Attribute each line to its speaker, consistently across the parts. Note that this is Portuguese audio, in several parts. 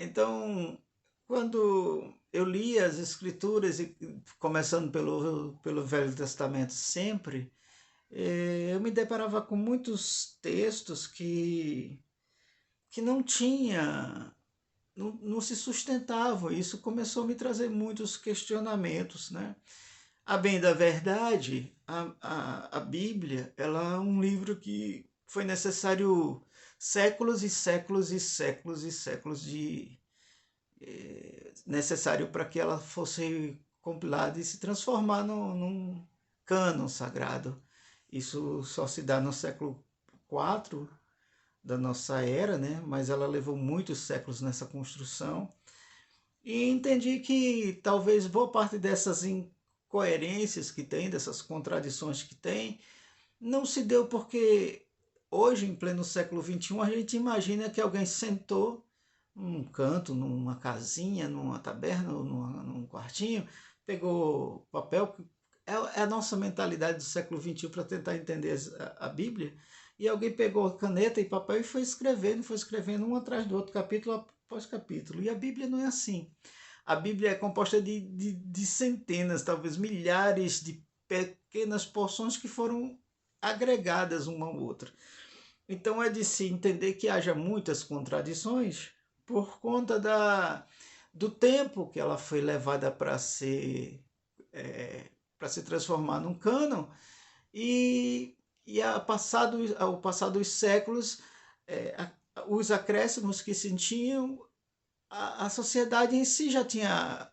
Speaker 1: Então, quando eu li as Escrituras, e começando pelo Velho Testamento sempre, eu me deparava com muitos textos que não tinha, não se sustentavam. Isso começou a me trazer muitos questionamentos, né? A bem da verdade, a Bíblia, ela é um livro que foi necessário séculos e séculos e séculos e séculos de necessário para que ela fosse compilada e se transformar num cânon sagrado. Isso só se dá no século IV da nossa era, né? Mas ela levou muitos séculos nessa construção. E entendi que talvez boa parte dessas incoerências que tem, dessas contradições que tem, não se deu porque hoje, em pleno século XXI, a gente imagina que alguém sentou num canto, numa casinha, numa taberna, num quartinho, pegou papel. É a nossa mentalidade do século XXI para tentar entender a Bíblia. E alguém pegou caneta e papel e foi escrevendo um atrás do outro, capítulo após capítulo. E a Bíblia não é assim. A Bíblia é composta de centenas, talvez milhares de pequenas porções que foram agregadas uma à outra. Então é de se entender que haja muitas contradições por conta do tempo que ela foi levada para se transformar num cânon e ao passar dos séculos, os acréscimos que sentiam, a sociedade em si já tinha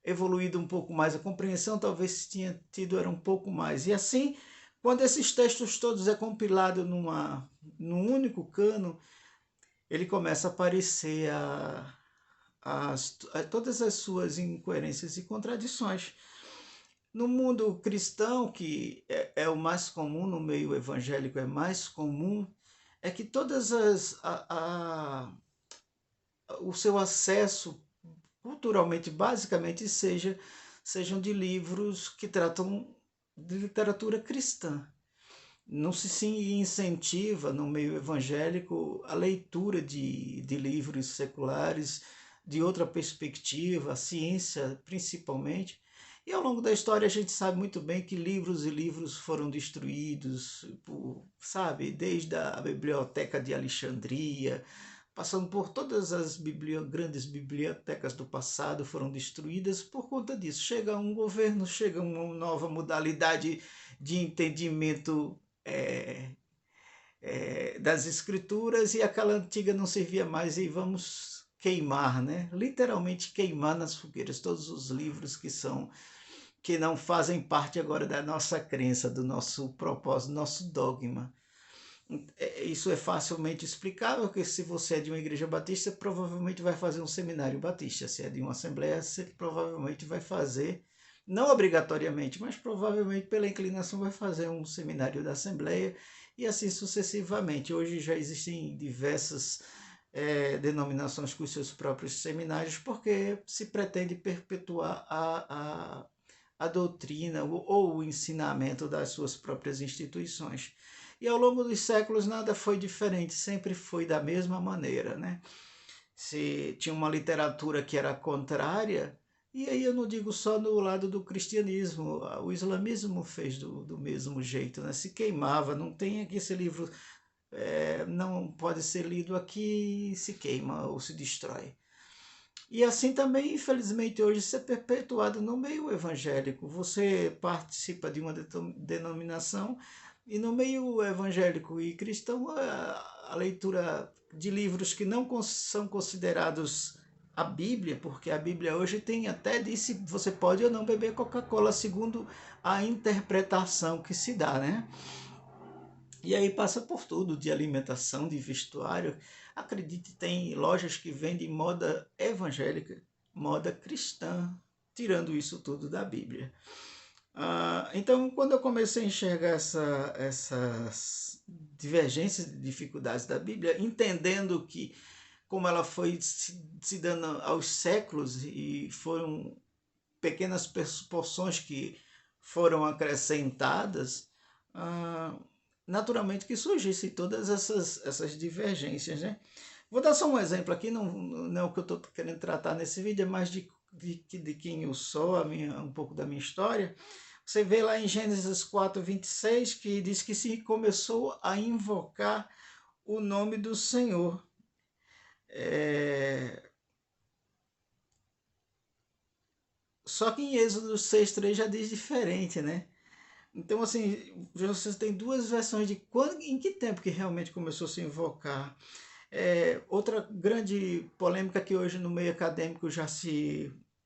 Speaker 1: evoluído um pouco mais, a compreensão talvez tinha tido era um pouco mais. E assim, quando esses textos todos é compilado num único cano, ele começa a aparecer todas as suas incoerências e contradições. No mundo cristão, que é o mais comum, no meio evangélico é mais comum, é que o seu acesso culturalmente, basicamente, sejam de livros que tratam de literatura cristã. Não se incentiva no meio evangélico a leitura de livros seculares, de outra perspectiva, a ciência principalmente. E ao longo da história a gente sabe muito bem que livros e livros foram destruídos, sabe, desde a Biblioteca de Alexandria, passando por todas as grandes bibliotecas do passado, foram destruídas por conta disso. Chega um governo, chega uma nova modalidade de entendimento das escrituras e aquela antiga não servia mais e vamos queimar, né? Literalmente queimar nas fogueiras todos os livros que não fazem parte agora da nossa crença, do nosso propósito, do nosso dogma. Isso é facilmente explicável, porque se você é de uma igreja batista, provavelmente vai fazer um seminário batista. Se é de uma assembleia, você provavelmente vai fazer, não obrigatoriamente, mas provavelmente pela inclinação vai fazer um seminário da assembleia e assim sucessivamente. Hoje já existem diversas denominações com seus próprios seminários, porque se pretende perpetuar a doutrina ou o ensinamento das suas próprias instituições. E ao longo dos séculos nada foi diferente, sempre foi da mesma maneira, né? Se tinha uma literatura que era contrária, e aí eu não digo só no lado do cristianismo, o islamismo fez do mesmo jeito, né? Se queimava, não tem aqui esse livro, não pode ser lido aqui, se queima ou se destrói. E assim também, infelizmente, hoje isso é perpetuado no meio evangélico. Você participa de uma denominação e no meio evangélico e cristão, a leitura de livros que não são considerados a Bíblia, porque a Bíblia hoje tem até disse você pode ou não beber Coca-Cola segundo a interpretação que se dá, né? E aí passa por tudo, de alimentação, de vestuário. Acredite, tem lojas que vendem moda evangélica, moda cristã, tirando isso tudo da Bíblia. Então, quando eu comecei a enxergar essas divergências e dificuldades da Bíblia, entendendo que como ela foi se dando aos séculos e foram pequenas porções que foram acrescentadas, naturalmente que surgissem todas essas divergências, né? Vou dar só um exemplo aqui, não é o que eu estou querendo tratar nesse vídeo, é mais de quem eu sou, um pouco da minha história. Você vê lá em Gênesis 4:26 que diz que se começou a invocar o nome do Senhor. Só que em Êxodo 6:3 já diz diferente, né? Então, assim, você tem duas versões de em que tempo que realmente começou a se invocar. Outra grande polêmica que hoje no meio acadêmico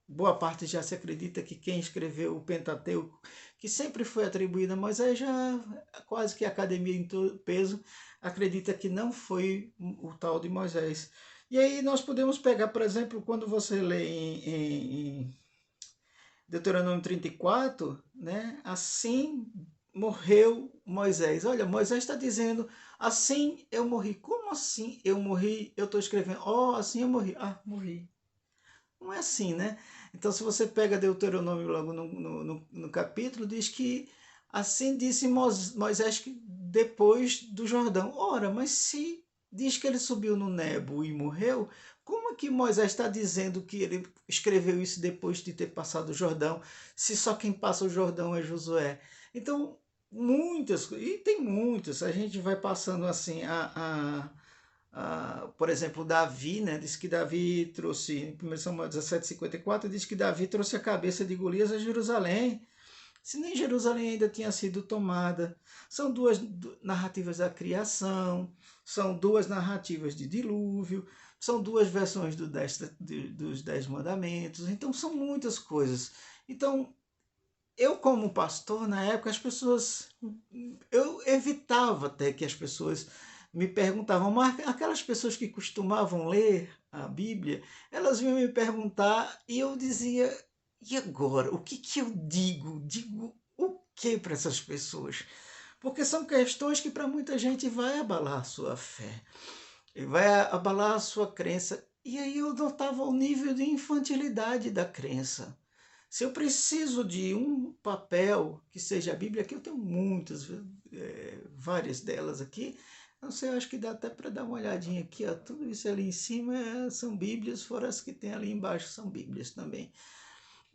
Speaker 1: boa parte já se acredita que quem escreveu o Pentateuco, que sempre foi atribuído a Moisés, já quase que a academia em todo peso acredita que não foi o tal de Moisés. E aí nós podemos pegar, por exemplo, quando você lê em Deuteronômio 34, né? Assim morreu Moisés. Olha, Moisés está dizendo, assim eu morri. Como assim eu morri? Eu estou escrevendo, assim eu morri. Morri. Não é assim, né? Então, se você pega Deuteronômio logo no capítulo, diz que assim disse Moisés que depois do Jordão. Ora, mas se diz que ele subiu no Nebo e morreu, como é que Moisés está dizendo que ele escreveu isso depois de ter passado o Jordão, se só quem passa o Jordão é Josué? Então, e tem muitas, a gente vai passando assim por exemplo, Davi, né, diz que Davi trouxe, em 1 Samuel 17:54, diz que Davi trouxe a cabeça de Golias a Jerusalém, se nem Jerusalém ainda tinha sido tomada. São duas narrativas da criação, são duas narrativas de dilúvio, são duas versões dos 10 mandamentos, então são muitas coisas. Então, eu como pastor, na época, eu evitava até que as pessoas me perguntavam, mas aquelas pessoas que costumavam ler a Bíblia, elas vinham me perguntar e eu dizia, e agora? O que que eu digo? Digo o que para essas pessoas? Porque são questões que para muita gente vai abalar a sua fé, vai abalar a sua crença. E aí eu notava o nível de infantilidade da crença. Se eu preciso de um papel que seja a Bíblia, aqui eu tenho muitas, várias delas aqui. Não sei, eu acho que dá até para dar uma olhadinha aqui. Ó, tudo isso ali em cima são Bíblias, fora as que tem ali embaixo são Bíblias também.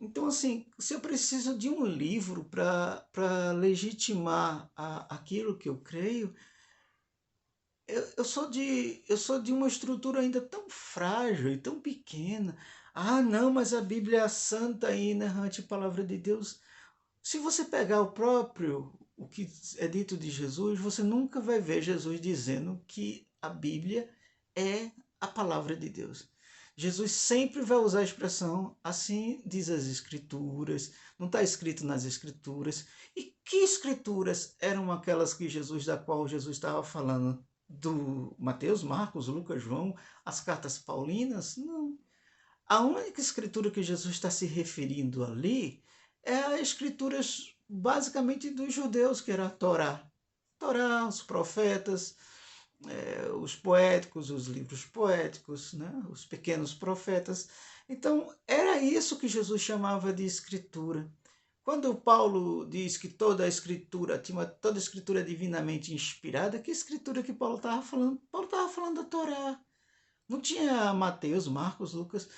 Speaker 1: Então, assim, se eu preciso de um livro para legitimar aquilo que eu creio, eu sou de uma estrutura ainda tão frágil e tão pequena. Não, mas a Bíblia é a santa e inerrante palavra de Deus. Se você pegar o que é dito de Jesus, você nunca vai ver Jesus dizendo que a Bíblia é a palavra de Deus. Jesus sempre vai usar a expressão assim diz as Escrituras, não está escrito nas Escrituras. E que Escrituras eram aquelas da qual Jesus estava falando? Do Mateus, Marcos, Lucas, João, as cartas paulinas? Não. A única escritura que Jesus está se referindo ali é a escrituras basicamente dos judeus, que era a Torá. Torá, os profetas, os poéticos, os livros poéticos, né? Os pequenos profetas. Então, era isso que Jesus chamava de escritura. Quando Paulo diz que toda a escritura é divinamente inspirada, que escritura que Paulo estava falando? Paulo estava falando da Torá. Não tinha Mateus, Marcos, Lucas.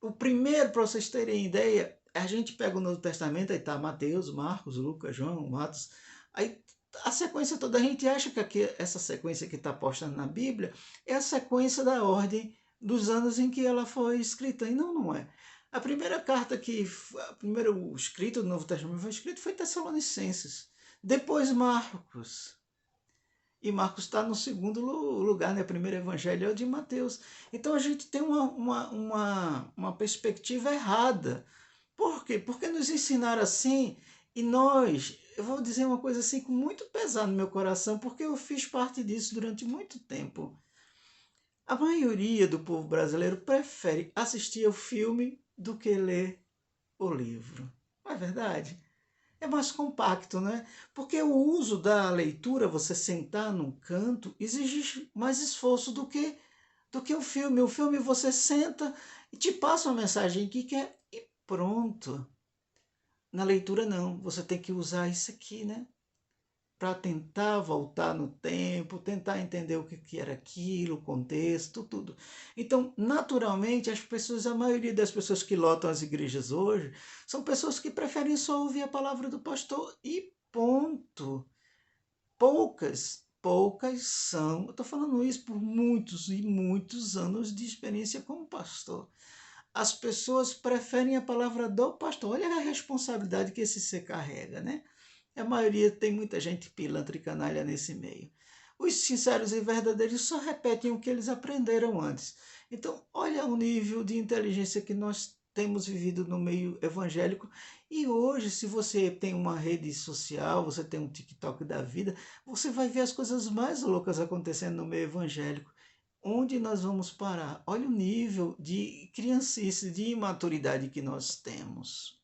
Speaker 1: O primeiro, para vocês terem ideia, a gente pega o Novo Testamento, aí está Mateus, Marcos, Lucas, João, Matos. Aí a sequência toda, a gente acha que essa sequência que está posta na Bíblia é a sequência da ordem dos anos em que ela foi escrita. E não é. A primeira carta o primeiro escrito do Novo Testamento foi Tessalonicenses. Depois Marcos. E Marcos está no segundo lugar, né? O primeiro evangelho é o de Mateus. Então a gente tem uma perspectiva errada. Por quê? Porque nos ensinaram assim e eu vou dizer uma coisa assim com muito pesar no meu coração, porque eu fiz parte disso durante muito tempo. A maioria do povo brasileiro prefere assistir ao filme do que ler o livro. Não é verdade? É mais compacto, né? Porque o uso da leitura, você sentar num canto, exige mais esforço do que o filme. O filme você senta e te passa uma mensagem que quer e pronto. Na leitura não, você tem que usar isso aqui, né? para tentar voltar no tempo, tentar entender o que era aquilo, o contexto, tudo. Então, naturalmente, a maioria das pessoas que lotam as igrejas hoje são pessoas que preferem só ouvir a palavra do pastor e ponto. Poucas são. Eu estou falando isso por muitos e muitos anos de experiência como pastor. As pessoas preferem a palavra do pastor. Olha a responsabilidade que esse ser carrega, né? A maioria tem muita gente pilantra e canalha nesse meio. Os sinceros e verdadeiros só repetem o que eles aprenderam antes. Então, olha o nível de inteligência que nós temos vivido no meio evangélico. E hoje, se você tem uma rede social, você tem um TikTok da vida, você vai ver as coisas mais loucas acontecendo no meio evangélico. Onde nós vamos parar? Olha o nível de criancice, de imaturidade que nós temos.